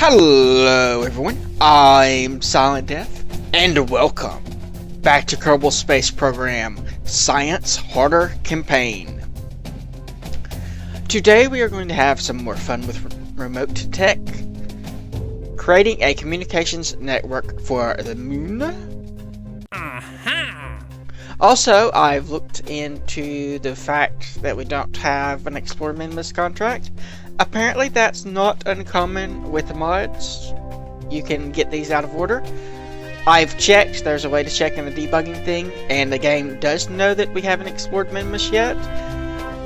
Hello everyone, I'm Silent Death, and welcome back to Kerbal Space Program Science Harder Campaign. Today we are going to have some more fun with remote tech, creating a communications network for the moon. Also, I've looked into the fact that we don't have an Explore Minimus contract. Apparently that's not uncommon with the mods. You can get these out of order. I've checked, there's a way to check in the debugging thing, and the game does know that we haven't explored Minimus yet.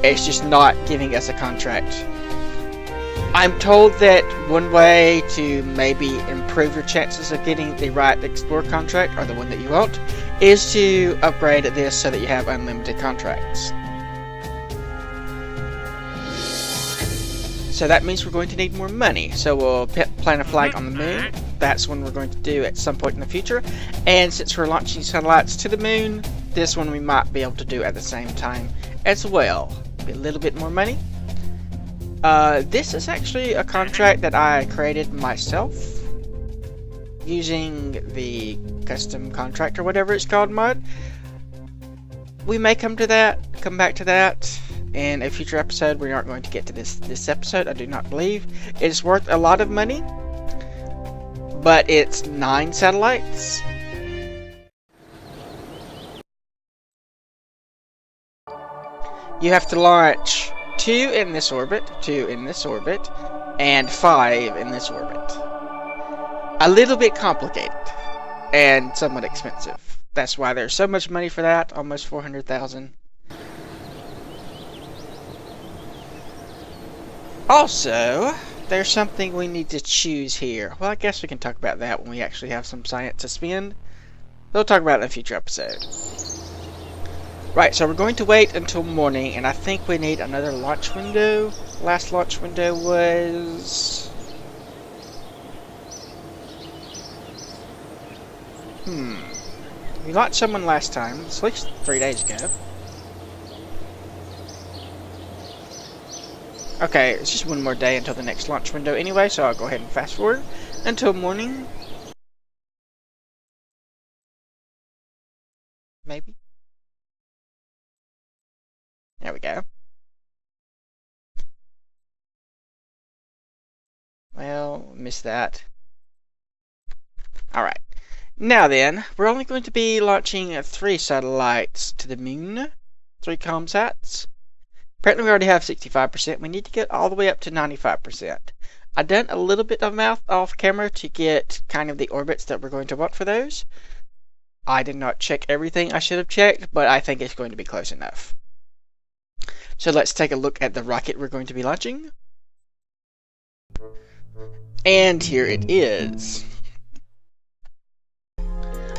It's just not giving us a contract. I'm told that one way to maybe improve your chances of getting the right Explore contract, or the one that you want, is to upgrade this so that you have unlimited contracts. So that means we're going to need more money. So we'll plant a flag on the moon. That's one we're going to do at some point in the future. And since we're launching satellites to the moon, this one we might be able to do at the same time as well. Be a little bit more money. This is actually a contract that I created myself using the custom contract or whatever it's called mod. We may come back to that in a future episode. We aren't going to get to this episode, I do not believe. It's worth a lot of money, but it's 9 satellites. You have to launch 2 in this orbit, 2 in this orbit, and 5 in this orbit. A little bit complicated and somewhat expensive. That's why there's so much money for that, almost 400,000. Also, there's something we need to choose here. Well, I guess we can talk about that when we actually have some science to spend. We'll talk about it in a future episode. Right, so we're going to wait until morning, and I think we need another launch window. Last launch window was... We launched someone last time, at least 3 days ago. Okay, it's just one more day until the next launch window anyway, so I'll go ahead and fast forward until morning. Maybe. There we go. Well, missed that. Alright. Now then, we're only going to be launching 3 satellites to the moon. 3 comsats. Apparently we already have 65%. We need to get all the way up to 95%. I've done a little bit of math off camera to get kind of the orbits that we're going to want for those. I did not check everything I should have checked, but I think it's going to be close enough. So let's take a look at the rocket we're going to be launching. And here it is.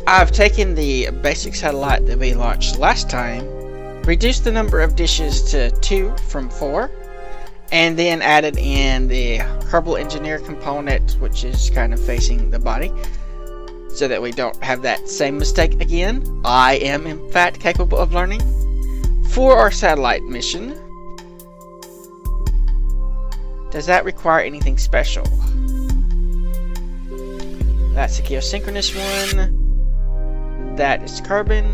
I've taken the basic satellite that we launched last time, reduced the number of dishes to 2 from 4, and then added in the Kerbal engineer component, which is kind of facing the body, so that we don't have that same mistake again. I am in fact capable of learning. For our satellite mission, does that require anything special? That's a geosynchronous one. That is carbon.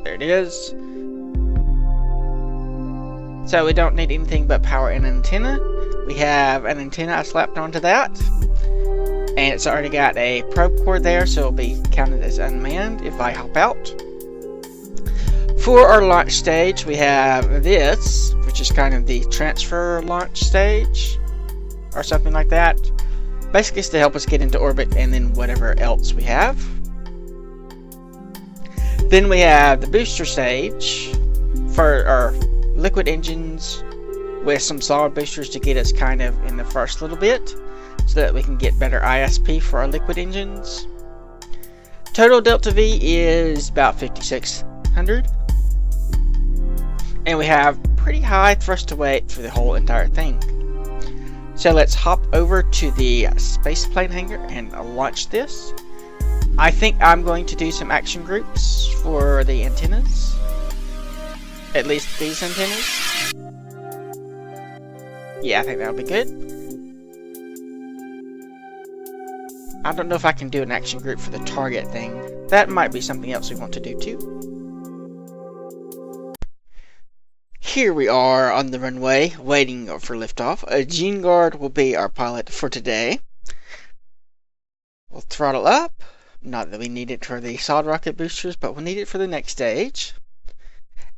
There it is. So we don't need anything but power and antenna. We have an antenna I slapped onto that. And it's already got a probe cord there, so it'll be counted as unmanned if I hop out. For our launch stage, we have this, which is kind of the transfer launch stage, or something like that. Basically, it's to help us get into orbit and then whatever else we have. Then we have the booster stage for our liquid engines with some solid boosters to get us kind of in the first little bit so that we can get better ISP for our liquid engines. Total delta V is about 5,600. And we have pretty high thrust to weight for the whole entire thing. So let's hop over to the space plane hangar and launch this. I think I'm going to do some action groups for the antennas. At least these antennas. Yeah, I think that'll be good. I don't know if I can do an action group for the target thing. That might be something else we want to do too. Here we are on the runway, waiting for liftoff. Gene Guard will be our pilot for today. We'll throttle up. Not that we need it for the solid rocket boosters, but we'll need it for the next stage.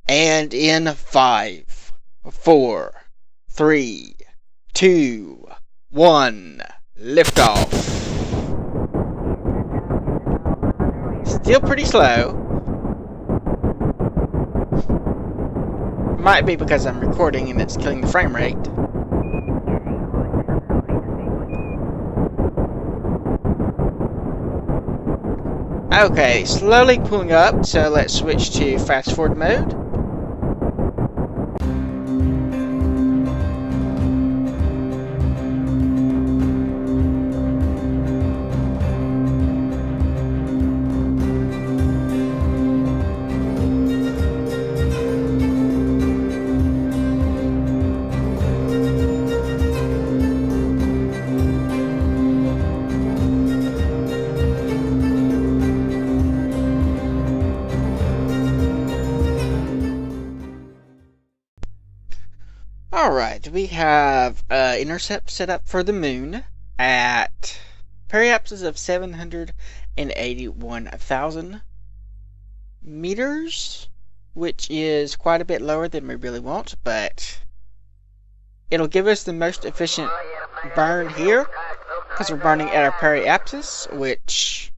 And in 5, 4, 3, 2, 1, liftoff. Still pretty slow. Might be because I'm recording and it's killing the frame rate. Okay, slowly pulling up, so let's switch to fast forward mode. Alright, we have intercept set up for the moon at periapses of 781,000 meters, which is quite a bit lower than we really want, but it'll give us the most efficient burn here, because we're burning at our periapsis, which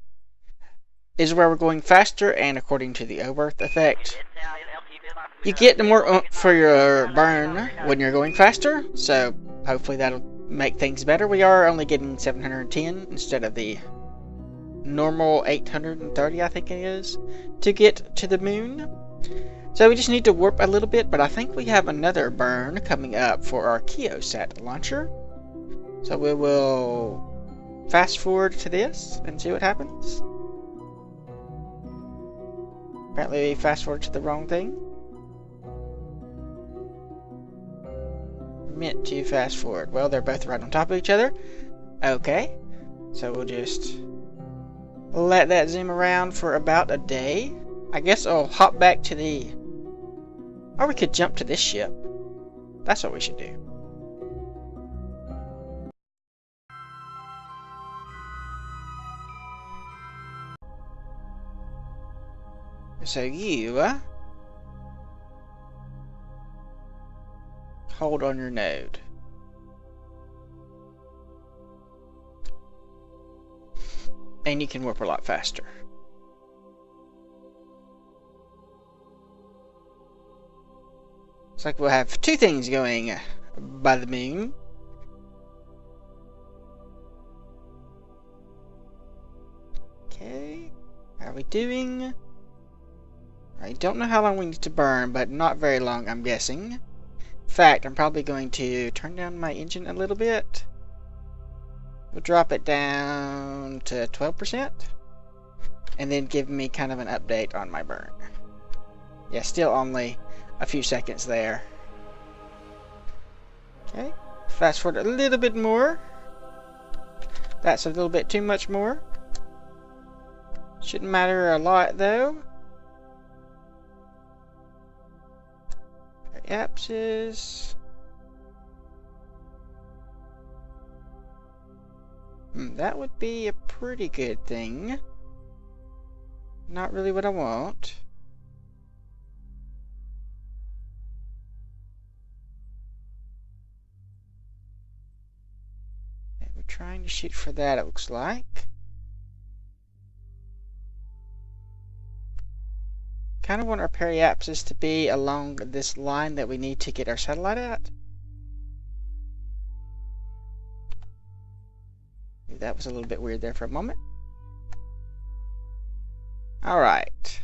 is where we're going faster, and according to the Oberth effect, you get the more oomph for your burn when you're going faster, so hopefully that'll make things better. We are only getting 710 instead of the normal 830, I think it is, to get to the moon. So we just need to warp a little bit, but I think we have another burn coming up for our Keosat launcher. So we will fast forward to this and see what happens. Apparently we fast forward to the wrong thing. Meant to fast forward. Well, they're both right on top of each other. Okay, so we'll just let that zoom around for about a day. I guess I'll hop back to the... Or we could jump to this ship. That's what we should do. So you... hold on your node. And you can warp a lot faster. Looks like we'll have two things going by the moon. Okay, how are we doing? I don't know how long we need to burn, but not very long, I'm guessing. In fact, I'm probably going to turn down my engine a little bit. We'll drop it down to 12%. And then give me kind of an update on my burn. Yeah, still only a few seconds there. Okay, fast forward a little bit more. That's a little bit too much more. Shouldn't matter a lot though. Apses. That would be a pretty good thing. Not really what I want. And we're trying to shoot for that, it looks like. Kind of want our periapsis to be along this line that we need to get our satellite at. That was a little bit weird there for a moment. Alright.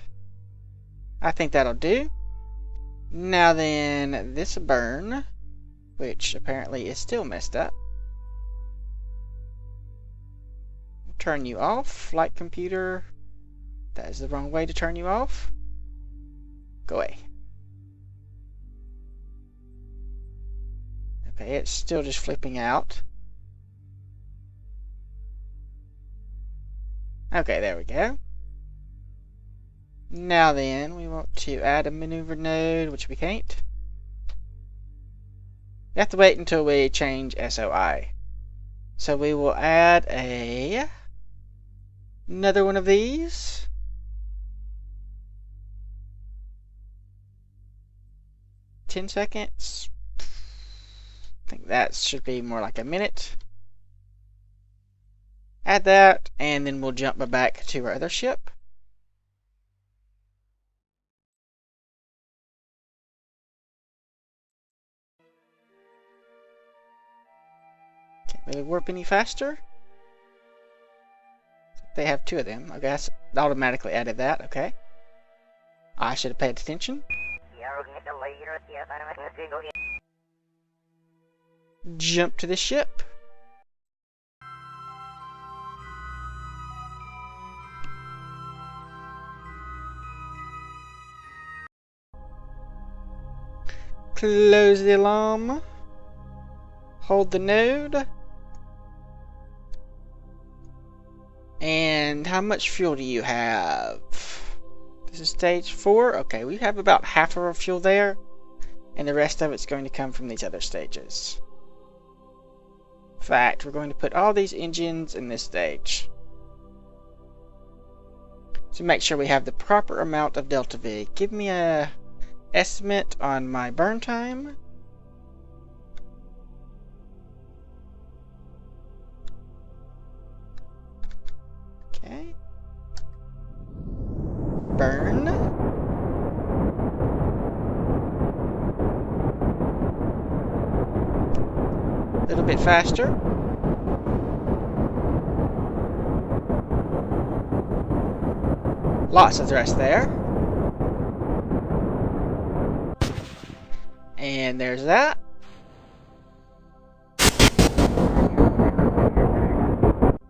I think that'll do. Now then, this burn, which apparently is still messed up. Turn you off, flight computer. That is the wrong way to turn you off. Go away. Okay, it's still just flipping out. Okay, there we go. Now then, we want to add a maneuver node, which we can't. We have to wait until we change SOI. So we will add another one of these. $10 seconds. I think that should be more like a minute. Add that, and then we'll jump back to our other ship. Can't really warp any faster. They have 2 of them. I guess automatically added that. Okay. I should have paid attention. Jump to the ship. Close the alarm. Hold the node. And how much fuel do you have? This is stage 4. Okay, we have about half of our fuel there. And the rest of it's going to come from these other stages. In fact, we're going to put all these engines in this stage. To make sure we have the proper amount of Delta V. Give me a estimate on my burn time. Okay. Burn. A little bit faster. Lots of thrust there. And there's that.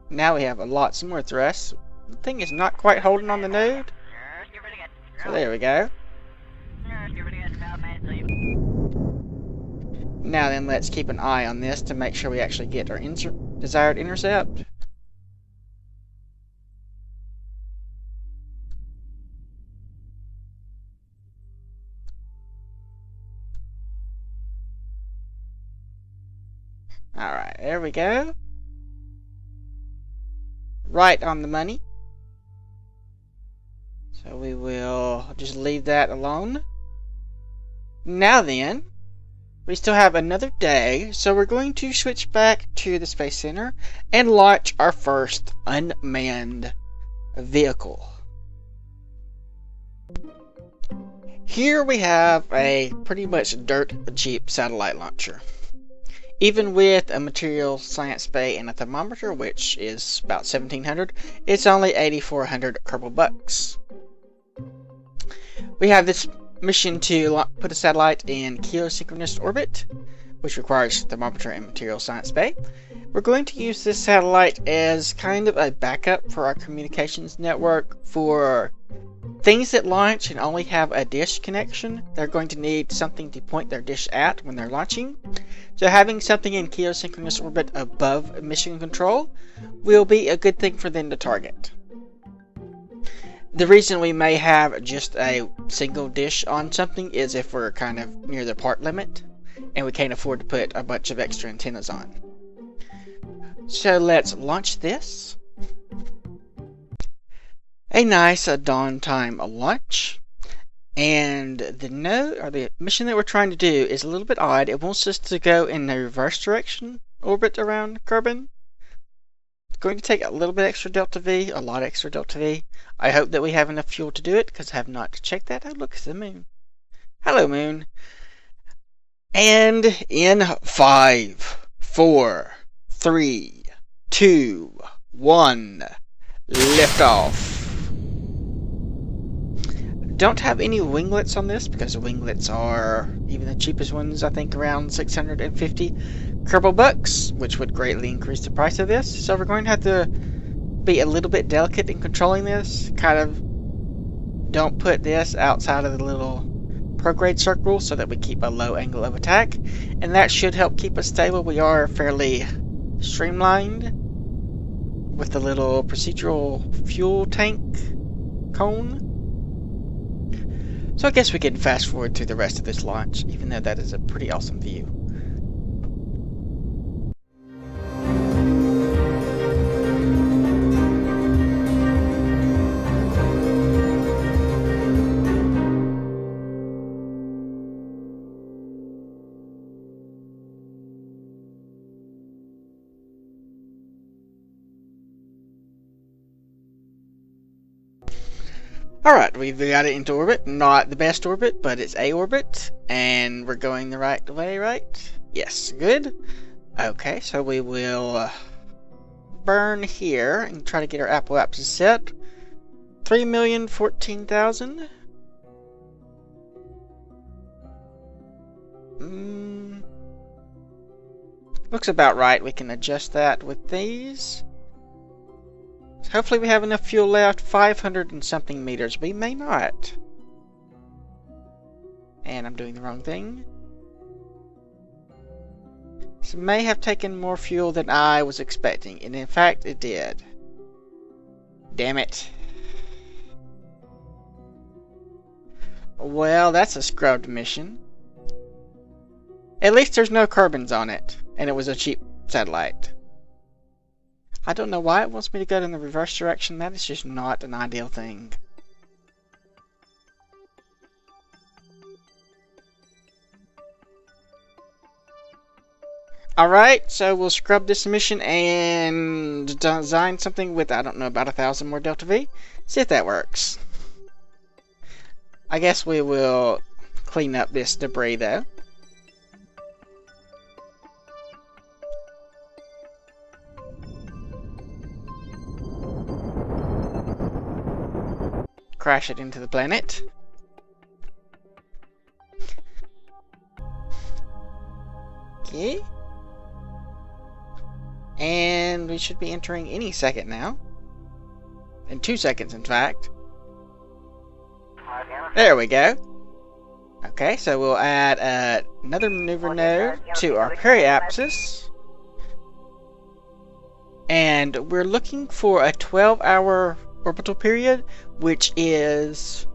Now we have a lot more thrust. The thing is not quite holding on the node. So there we go. Now then, let's keep an eye on this to make sure we actually get our desired intercept. Alright, there we go. Right on the money. So we will just leave that alone. Now then, we still have another day, so we're going to switch back to the Space Center and launch our first unmanned vehicle. Here we have a pretty much dirt cheap satellite launcher. Even with a material science bay and a thermometer, which is about $1,700, it's only 8,400 Kerbal bucks. We have this mission to put a satellite in geosynchronous orbit, which requires thermometer and material science bay. We're going to use this satellite as kind of a backup for our communications network for things that launch and only have a dish connection. They're going to need something to point their dish at when they're launching. So having something in geosynchronous orbit above mission control will be a good thing for them to target. The reason we may have just a single dish on something is if we're kind of near the part limit and we can't afford to put a bunch of extra antennas on. So let's launch this. A nice dawn time launch. And the mission that we're trying to do is a little bit odd. It wants us to go in the reverse direction orbit around Kerbin. It's going to take a little bit extra Delta V, a lot extra Delta V. I hope that we have enough fuel to do it, because I have not checked that. Oh, look, it's the moon. Hello, moon. And in 5, 4, 3, 2, 1, liftoff. Don't have any winglets on this, because the winglets are, even the cheapest ones, I think around 650 Kerbal bucks, which would greatly increase the price of this. So we're going to have to be a little bit delicate in controlling this. Kind of don't put this outside of the little prograde circle so that we keep a low angle of attack. And that should help keep us stable. We are fairly streamlined with the little procedural fuel tank cone. So I guess we can fast forward through the rest of this launch, even though that is a pretty awesome view. Alright, we've got it into orbit. Not the best orbit, but it's a orbit. And we're going the right way, right? Yes, good. Okay, so we will burn here and try to get our apoapsis set. 3,014,000. Looks about right. We can adjust that with these. Hopefully we have enough fuel left. 500 and something meters. We may not. And I'm doing the wrong thing. This may have taken more fuel than I was expecting. And in fact, it did. Damn it. Well, that's a scrubbed mission. At least there's no carbons on it. And it was a cheap satellite. I don't know why it wants me to go in the reverse direction. That is just not an ideal thing. Alright, so we'll scrub this mission and design something with, I don't know, about 1,000 more Delta V. See if that works. I guess we will clean up this debris though. Crash it into the planet. Okay. And we should be entering any second now. In 2 seconds, in fact. There we go. Okay, so we'll add another maneuver node to our periapsis. And we're looking for a 12-hour orbital period, which is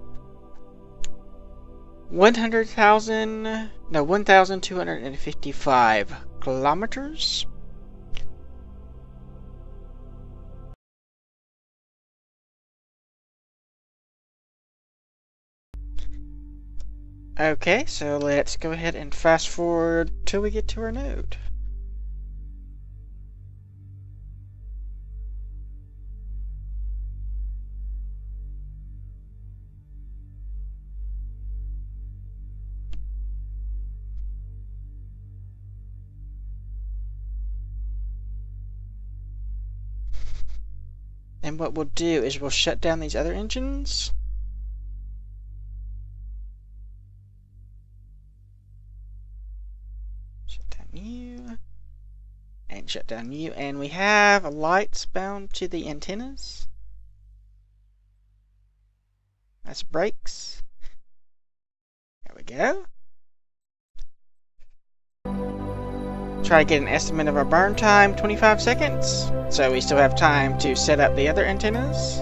1,255 kilometers. Okay, so let's go ahead and fast forward till we get to our node. And what we'll do is we'll shut down these other engines. Shut down you. And shut down you. And we have lights bound to the antennas. That's brakes. There we go. Try to get an estimate of our burn time, 25 seconds. So we still have time to set up the other antennas.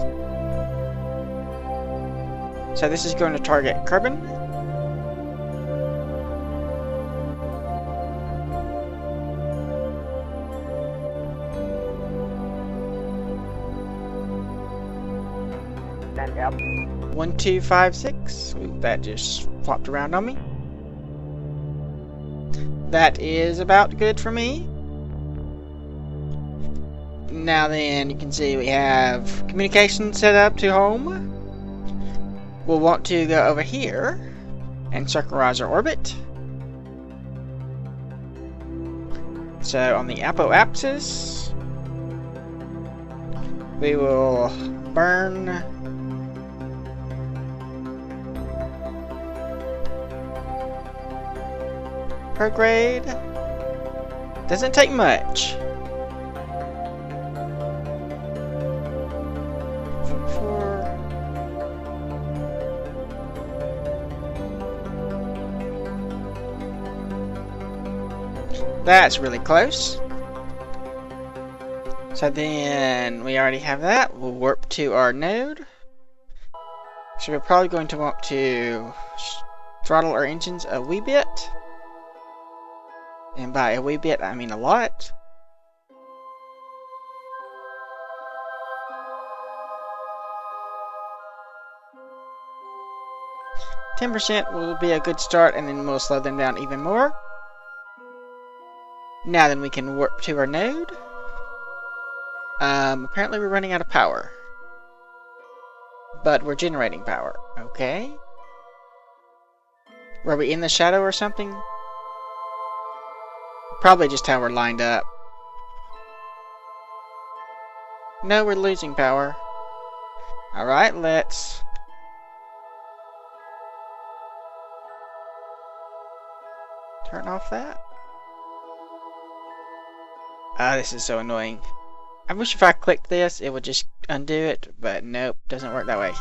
So this is going to target Kerbal. Yep. 1, 2, 5, 6. Ooh, that just flopped around on me. That is about good for me. Now then, you can see we have communication set up to home. We'll want to go over here and circularize our orbit. So on the apoapsis, we will burn prograde. Doesn't take much. 4. That's really close. So then we already have that. We'll warp to our node. So we're probably going to want to throttle our engines a wee bit. And by a wee bit, I mean a lot. %10 will be a good start, and then we'll slow them down even more. Now then we can warp to our node. Apparently we're running out of power. But we're generating power. Okay. Were we in the shadow or something? Probably just how we're lined up. No, we're losing power. Alright, let's... turn off that. Ah, this is so annoying. I wish if I clicked this, it would just undo it, but nope, doesn't work that way.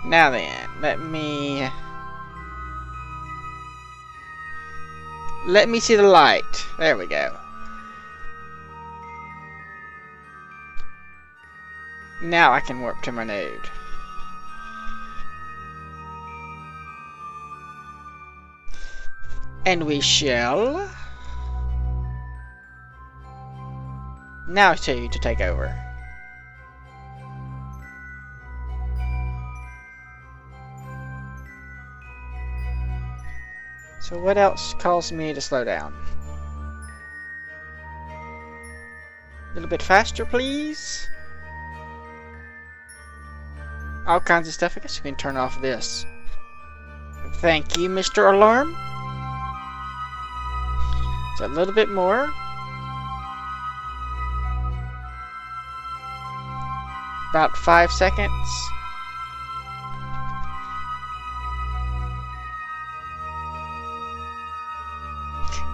Now then, let me see the light. There we go. Now I can warp to my node. And we shall... now tell you to take over. So what else caused me to slow down? A little bit faster, please. All kinds of stuff. I guess we can turn off this. Thank you, Mr. Alarm. So a little bit more. About 5 seconds.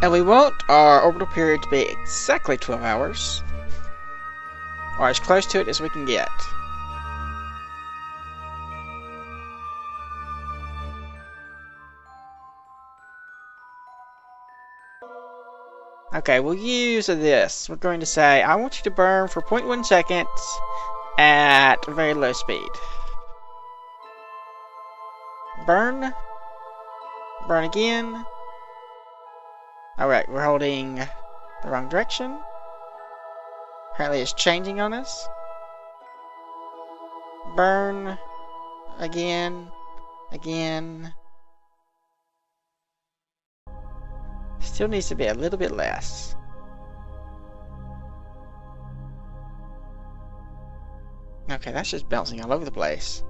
And we want our orbital period to be exactly 12 hours. Or as close to it as we can get. Okay, we'll use this. We're going to say, I want you to burn for 0.1 seconds at very low speed. Burn. Burn again. Alright, we're holding the wrong direction. Apparently it's changing on us. Burn. Again. Again. Still needs to be a little bit less. Okay, that's just bouncing all over the place.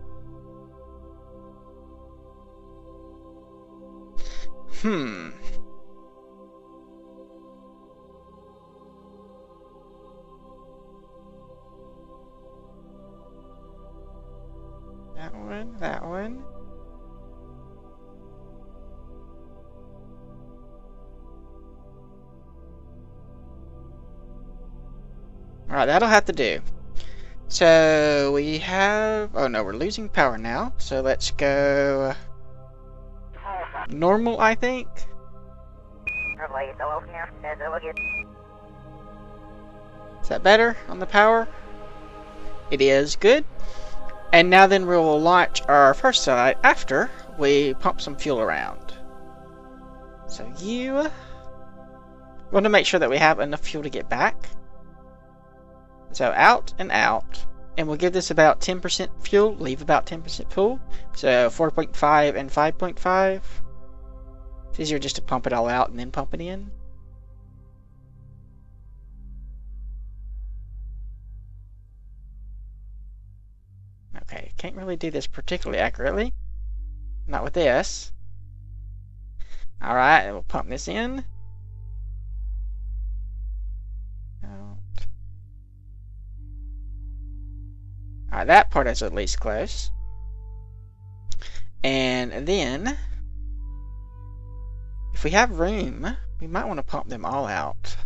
That one. Alright, that'll have to do. So, we have... oh no, we're losing power now. So let's go... normal, I think. Is that better on the power? It is. Good. And now then we'll launch our first satellite after we pump some fuel around. So you want to make sure that we have enough fuel to get back. So out and out. And we'll give this about 10% fuel, leave about 10% fuel. So 4.5 and 5.5. It's easier just to pump it all out and then pump it in. Okay, can't really do this particularly accurately. Not with this. Alright, we'll pump this in. Alright, that part is at least close. And then, if we have room, we might want to pump them all out.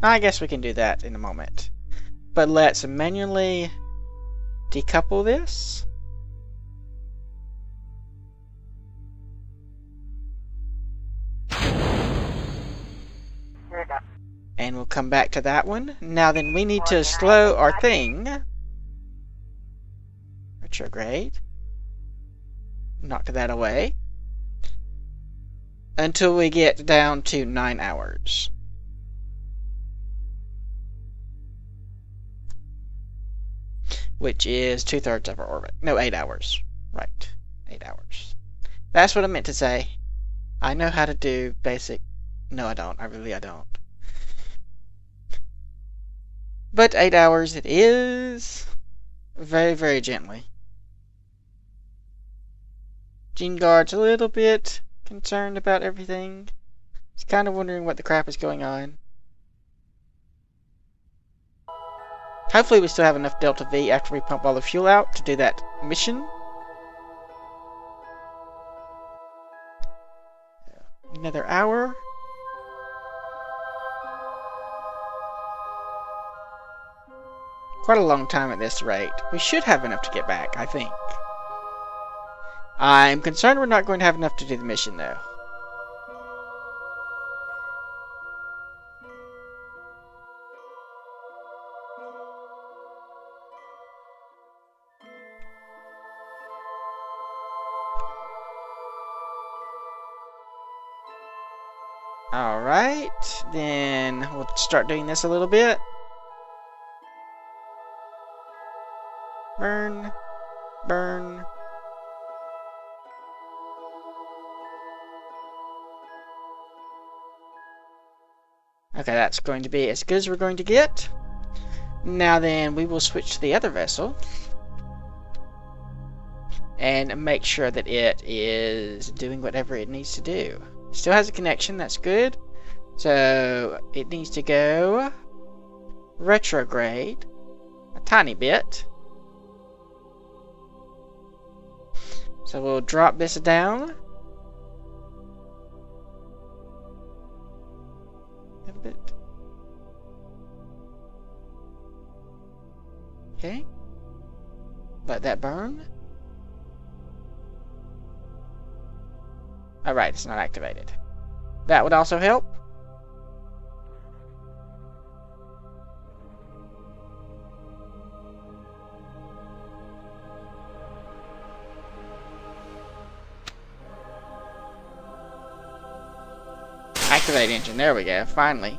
I guess we can do that in a moment. But let's manually decouple this. come back to that one. Now then, we need to slow our thing. Retrograde. Knock that away. Until we get down to 9 hours. Which is 2/3 of our orbit. No, 8 hours. Right. 8 hours. That's what I meant to say. I know how to do basic. No, I don't. I don't. But 8 hours it is. Very, very gently. Gene Guard's a little bit concerned about everything. He's kind of wondering what the crap is going on. Hopefully we still have enough Delta V after we pump all the fuel out to do that mission. Another hour. Quite a long time at this rate. We should have enough to get back, I think. I'm concerned we're not going to have enough to do the mission, though. Alright, then we'll start doing this a little bit. Burn. Burn. Okay, that's going to be as good as we're going to get. Now then, we will switch to the other vessel. And make sure that it is doing whatever it needs to do. Still has a connection, that's good. So, it needs to go retrograde a tiny bit. So we'll drop this down. A bit. Okay. Let that burn. Alright, it's not activated. That would also help. Activate engine, there we go, finally.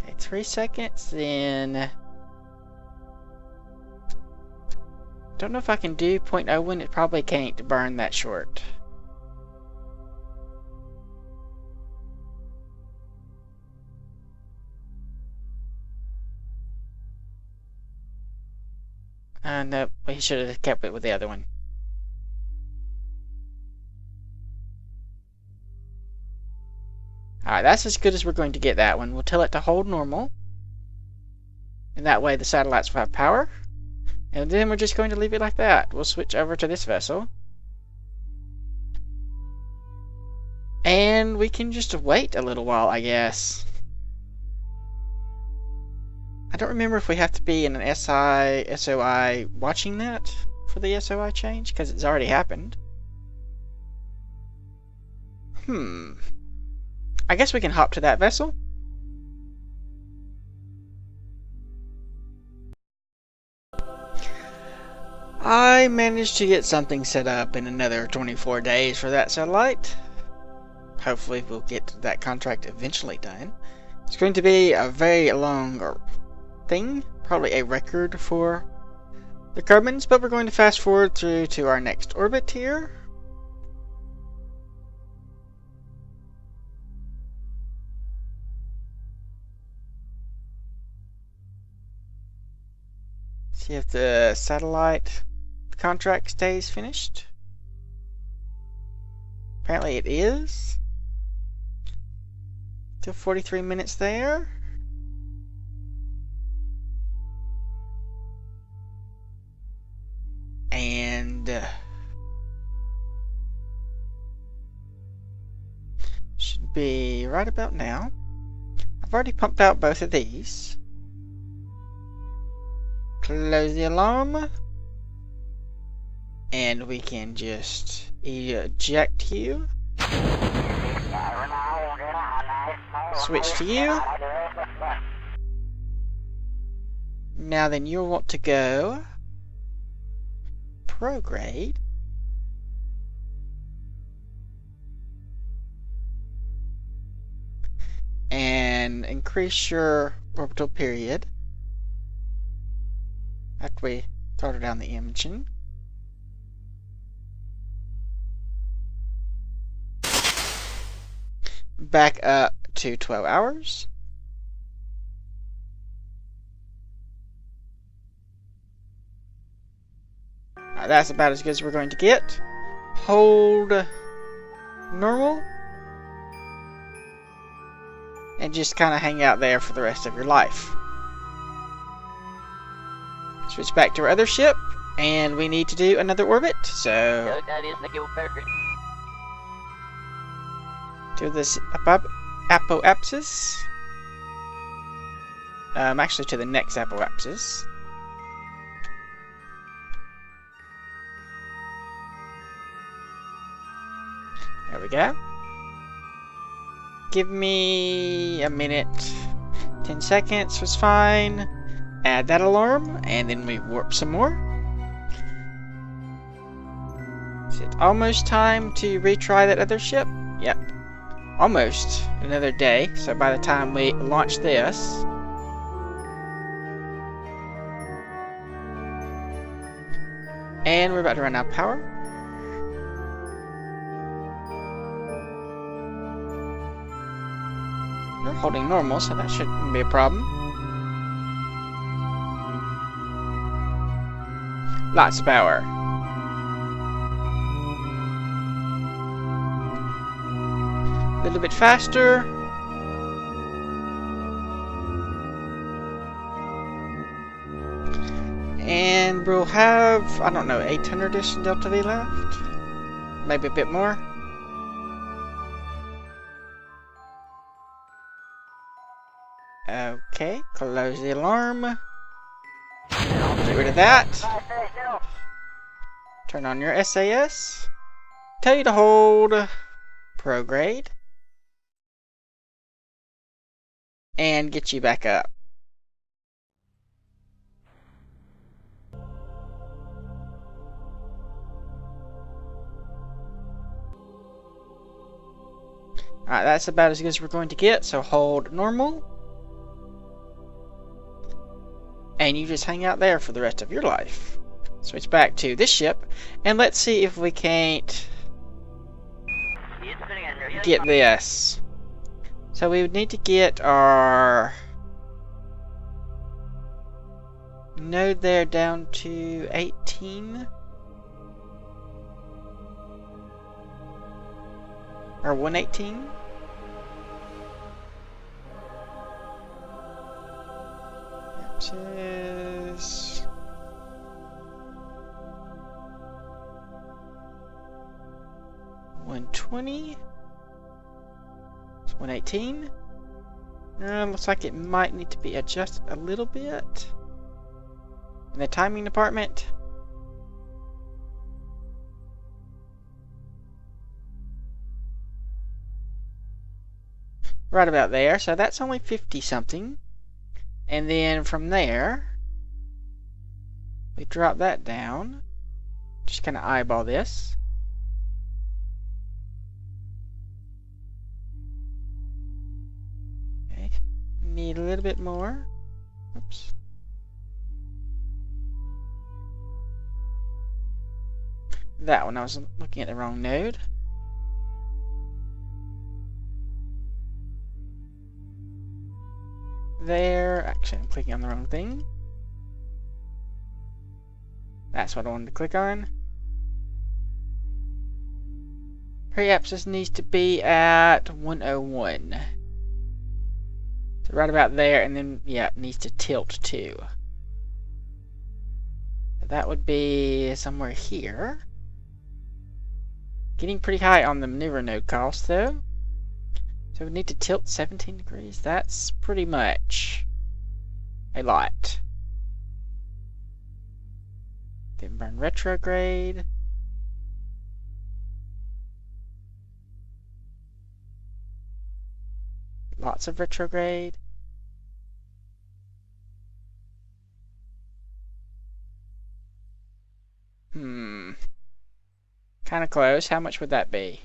Okay, 3 seconds, then... Don't know if I can do 0.01, it probably can't burn that short. No, we should have kept it with the other one. Alright, that's as good as we're going to get that one. We'll tell it to hold normal. And that way the satellites will have power. And then we're just going to leave it like that. We'll switch over to this vessel. And we can just wait a little while, I guess. I don't remember if we have to be in an SOI watching that for the SOI change, because it's already happened. I guess we can hop to that vessel. I managed to get something set up in another 24 days for that satellite. Hopefully we'll get that contract eventually done. It's going to be a very long thing, probably a record for the Kerbals, but we're going to fast forward through to our next orbit here. See if the satellite contract stays finished. Apparently it is. Still 43 minutes there. And should be right about now. I've already pumped out both of these. Close the alarm. And we can just eject you. Switch to you. Now then, you'll want to go prograde. And increase your orbital period after we throttle down the engine. Back up to 12 hours. That's about as good as we're going to get. Hold normal. And just kind of hang out there for the rest of your life. Switch back to our other ship, and we need to do another orbit, so do this apoapsis. Actually to the next apoapsis. There we go. Give me a minute. 10 seconds was fine. Add that alarm, and then we warp some more. Is it almost time to retry that other ship? Yep. Almost another day, so by the time we launch this, and we're about to run out of power. We're holding normal, so that shouldn't be a problem. Lots of power. A little bit faster. And we'll have, I don't know, 800-ish Delta V left? Maybe a bit more. Okay, close the alarm. Get rid of that. Turn on your SAS. Tell you to hold prograde. And get you back up. Alright, that's about as good as we're going to get, so hold normal. And you just hang out there for the rest of your life. Switch back to this ship, and let's see if we can't get this. So we would need to get our node there down to 18. Or 118. Which is 120. It's 118. Looks like it might need to be adjusted a little bit in the timing department. Right about there, so that's only 50 something. And then from there, we drop that down. Just kind of eyeball this. Okay, need a little bit more. Oops. That one, I was looking at the wrong node. There, actually I'm clicking on the wrong thing. That's what I wanted to click on. Periapsis needs to be at 101. So right about there, and then, yeah, it needs to tilt too. So that would be somewhere here. Getting pretty high on the maneuver node cost though. So we need to tilt 17 degrees. That's pretty much a lot. Then burn retrograde. Lots of retrograde. Kind of close. How much would that be?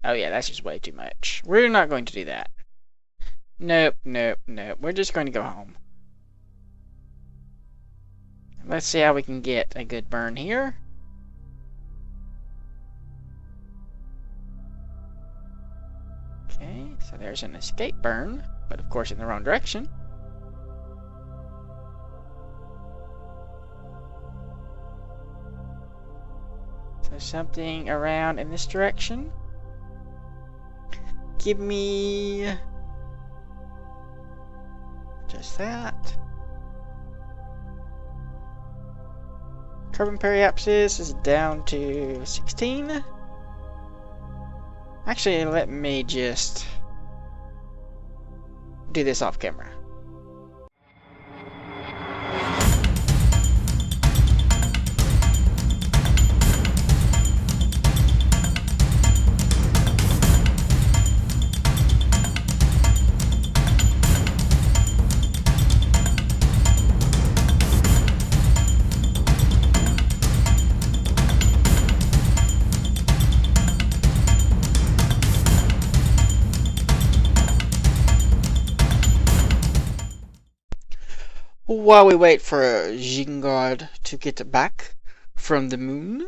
Oh yeah, that's just way too much. We're not going to do that. Nope, nope, nope. We're just going to go home. Let's see how we can get a good burn here. Okay, so there's an escape burn, but of course in the wrong direction. So something around in this direction. Give me just that. Carbon periapsis is down to 16. Actually, let me just do this off camera. While we wait for Jingard to get back from the moon,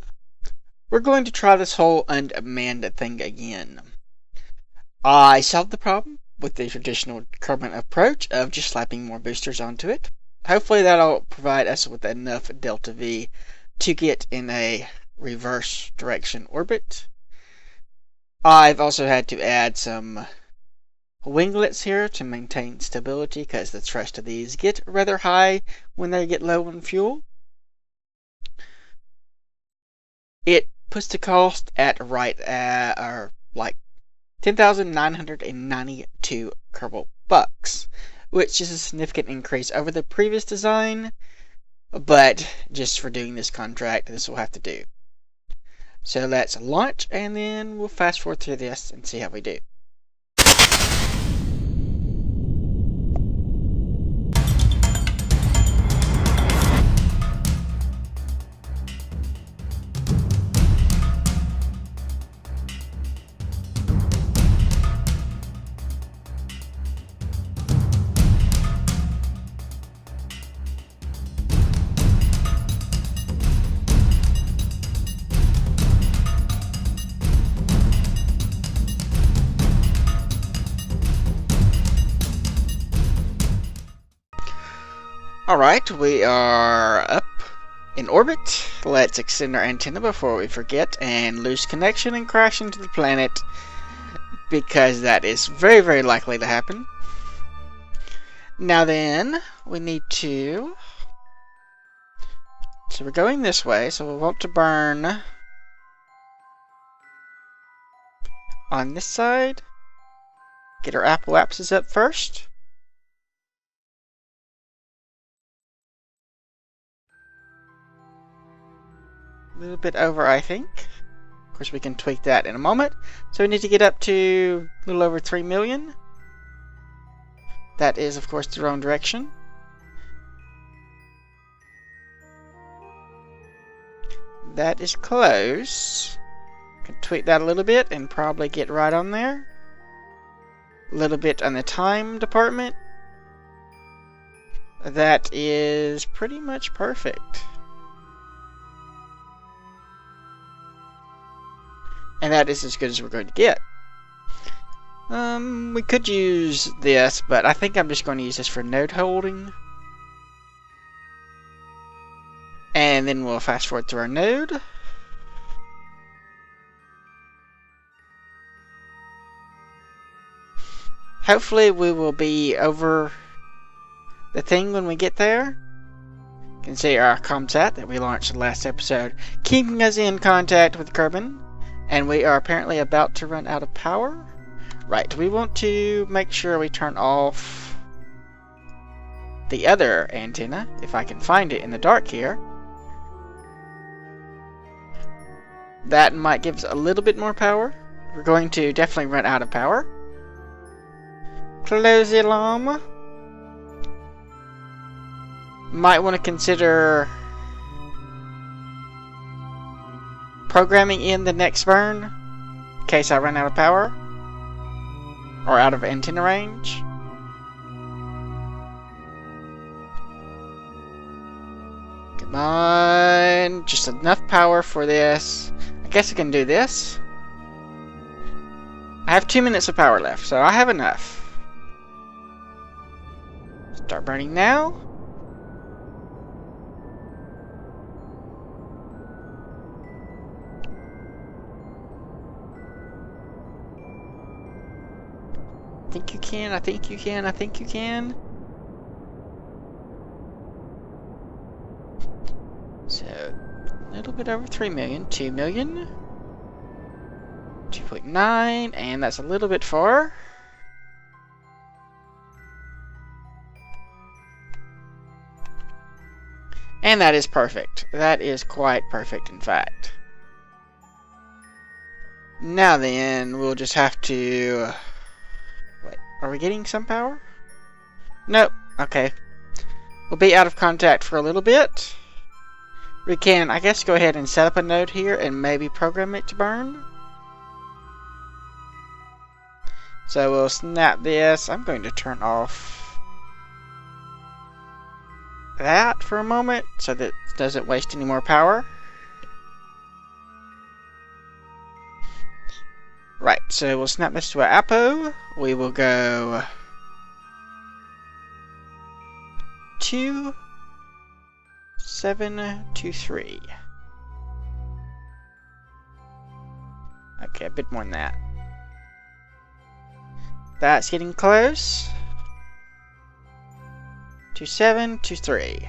we're going to try this whole unmanned thing again. I solved the problem with the traditional Kerbal approach of just slapping more boosters onto it. Hopefully that'll provide us with enough delta V to get in a reverse direction orbit. I've also had to add some winglets here to maintain stability because the thrust of these get rather high when they get low on fuel. It puts the cost at like 10,992 Kerbal bucks, which is a significant increase over the previous design, but just for doing this contract, this will have to do. So let's launch and then we'll fast forward through this and see how we do. Alright, we are up in orbit. Let's extend our antenna before we forget and lose connection and crash into the planet, because that is very, very likely to happen. Now then, we need to... So we're going this way, so we want to burn on this side. Get our apoapsis up first. A little bit over, I think. Of course, we can tweak that in a moment. So we need to get up to a little over 3 million. That is, of course, the wrong direction. That is close. Can tweak that a little bit and probably get right on there. A little bit on the time department. That is pretty much perfect. And that is as good as we're going to get. We could use this, but I think I'm just going to use this for node holding. And then we'll fast forward through our node. Hopefully we will be over the thing when we get there. You can see our ComSat that we launched the last episode, keeping us in contact with Kerbal. And we are apparently about to run out of power. Right, we want to make sure we turn off the other antenna, if I can find it in the dark here. That might give us a little bit more power. We're going to definitely run out of power. close the alarm. Might want to consider programming in the next burn in case I run out of power or out of antenna range. Come on, just enough power for this. I guess I can do this. I have 2 minutes of power left, so I have enough. Start burning now. I think you can, I think you can, I think you can. So, a little bit over 3 million, 2 million. 2.9, and that's a little bit far. And that is perfect. That is quite perfect, in fact. Now then, we'll just have to... Wait, are we getting some power? Nope. Okay. We'll be out of contact for a little bit. We can, I guess, go ahead and set up a node here and maybe program it to burn. So we'll snap this. I'm going to turn off that for a moment so that it doesn't waste any more power. Right, so we'll snap this to our Apo. We will go 2, 7, 2, 3. Okay, a bit more than that. That's getting close. 2, 7, 2, 3.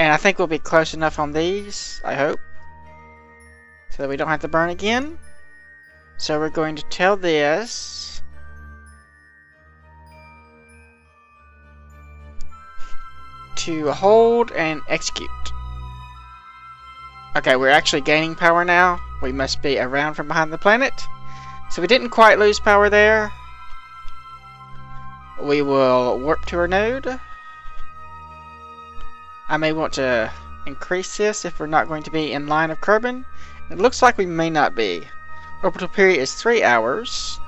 And I think we'll be close enough on these, I hope, so that we don't have to burn again. So we're going to tell this to hold and execute. Okay, we're actually gaining power now. We must be around from behind the planet. So we didn't quite lose power there. We will warp to our node. I may want to increase this if we're not going to be in line of Kerbin. It looks like we may not be. Orbital period is 3 hours.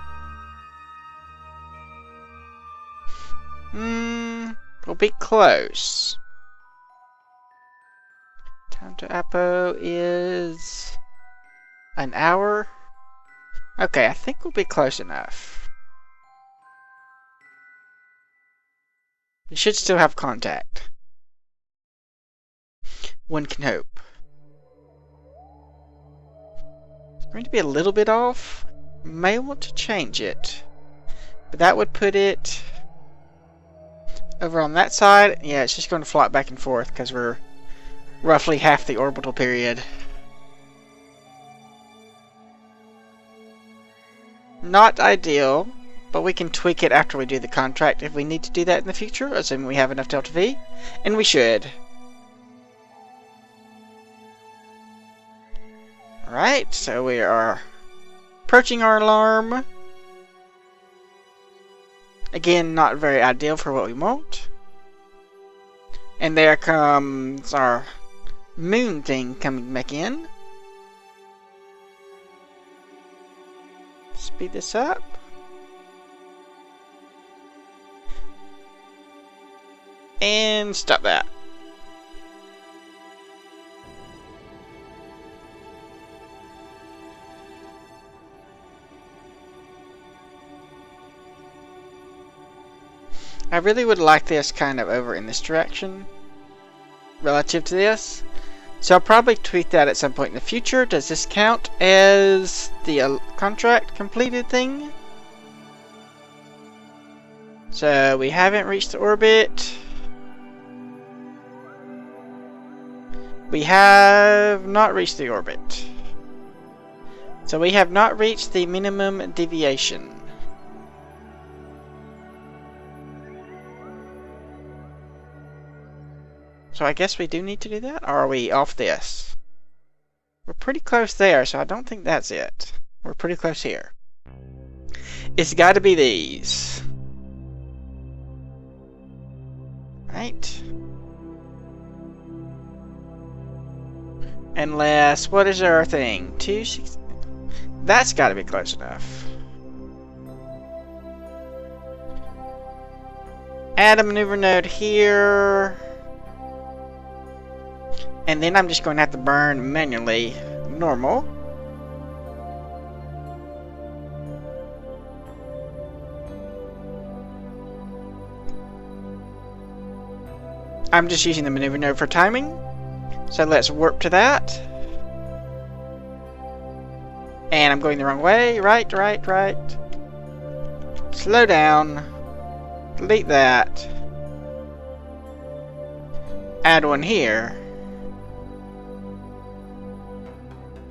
We'll be close. Time to Apo is an hour. Okay, I think we'll be close enough. We should still have contact. One can hope. It's going to be a little bit off. May want to change it. But that would put it over on that side. Yeah, it's just going to flop back and forth because we're roughly half the orbital period. Not ideal, but we can tweak it after we do the contract if we need to do that in the future, assuming we have enough Delta V, and we should. Alright, so we are approaching our alarm. Again, not very ideal for what we want. And there comes our moon thing coming back in. Speed this up. And stop that. I really would like this kind of over in this direction relative to this. So I'll probably tweak that at some point in the future. Does this count as the contract completed thing? So we haven't reached the orbit. We have not reached the orbit. So we have not reached the minimum deviation. So I guess we do need to do that, or are we off this? We're pretty close there, so I don't think that's it. We're pretty close here. It's got to be these. Right? Unless, what is our thing? 260. That's got to be close enough. Add a maneuver node here. And then I'm just going to have to burn manually normal. I'm just using the maneuver node for timing. So let's warp to that. And I'm going the wrong way. Right. Slow down. Delete that. Add one here.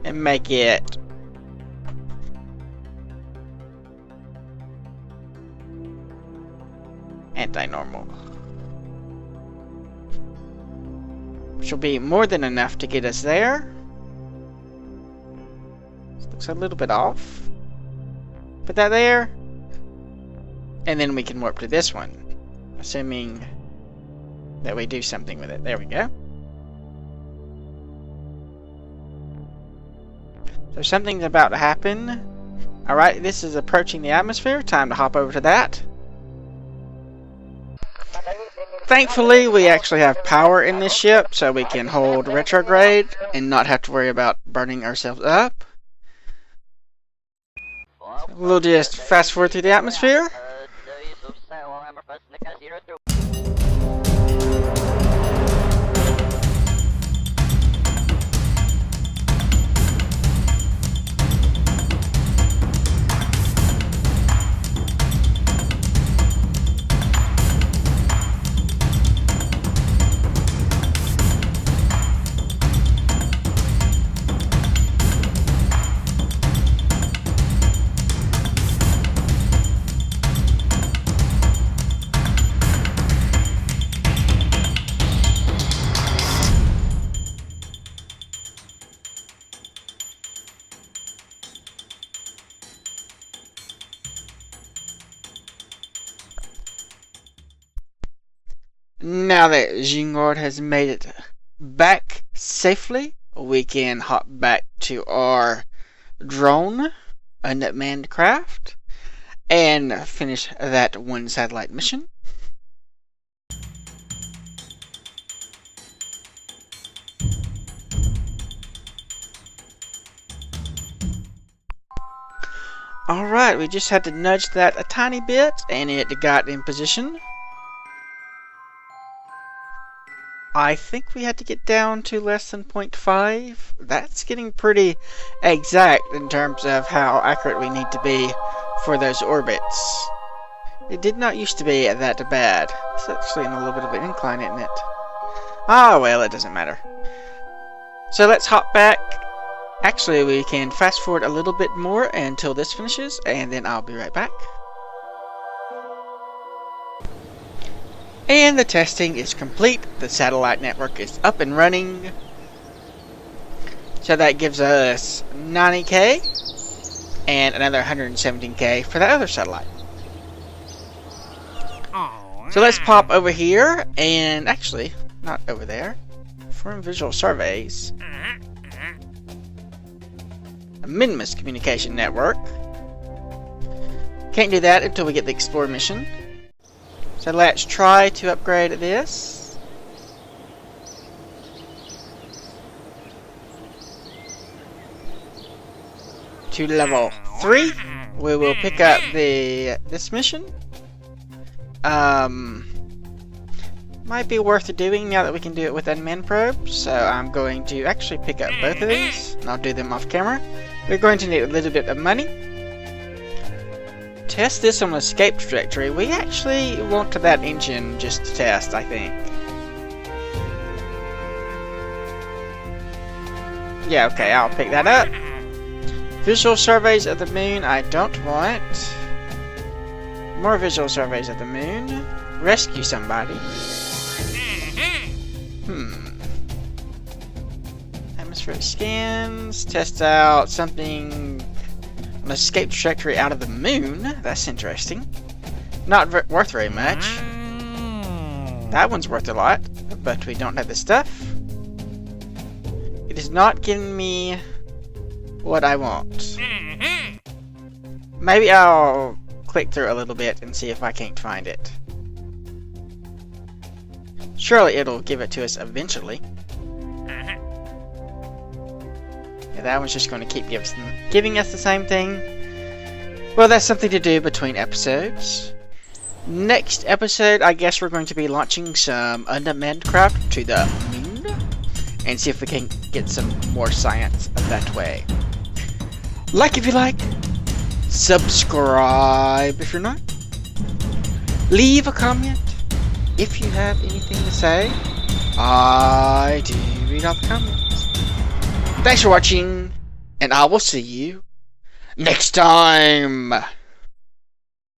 And make it anti-normal. Which will be more than enough to get us there. This looks a little bit off. Put that there. And then we can warp to this one. Assuming that we do something with it. There we go. So something's about to happen. Alright, this is approaching the atmosphere. Time to hop over to that. Thankfully, we actually have power in this ship, so we can hold retrograde and not have to worry about burning ourselves up. We'll just fast forward through the atmosphere. Now that Jingord has made it back safely, we can hop back to our drone, unmanned craft, and finish that one satellite mission. Alright, we just had to nudge that a tiny bit, and it got in position. I think we had to get down to less than 0.5. That's getting pretty exact in terms of how accurate we need to be for those orbits. It did not used to be that bad. It's actually in a little bit of an incline, isn't it? Ah, well, it doesn't matter. So let's hop back. Actually, we can fast forward a little bit more until this finishes, and then I'll be right back. And the testing is complete. The satellite network is up and running. So that gives us 90K and another 117K for the other satellite. So let's pop over here, and actually, not over there. Perform visual surveys. A minimus communication network. Can't do that until we get the Explorer mission. So let's try to upgrade this. To level 3. We will pick up this mission. Might be worth doing now that we can do it with unmanned probes. So I'm going to actually pick up both of these, and I'll do them off camera. We're going to need a little bit of money. Test this on escape trajectory. We actually want that engine just to test, I think. Yeah, okay, I'll pick that up. Visual surveys of the moon, I don't want. More visual surveys of the moon. Rescue somebody. Atmospheric scans. Test out something An escape trajectory out of the moon. That's interesting. Not worth very much. That one's worth a lot, but we don't have the stuff. It is not giving me what I want. Maybe I'll click through a little bit and see if I can't find it. Surely it'll give it to us eventually. Yeah, that one's just going to keep giving us the same thing. Well, that's something to do between episodes. Next episode, I guess we're going to be launching some unmanned craft to the moon and see if we can get some more science that way. Like if you like, subscribe if you're not, leave a comment if you have anything to say. I do read all the comments. Thanks for watching, and I will see you next time.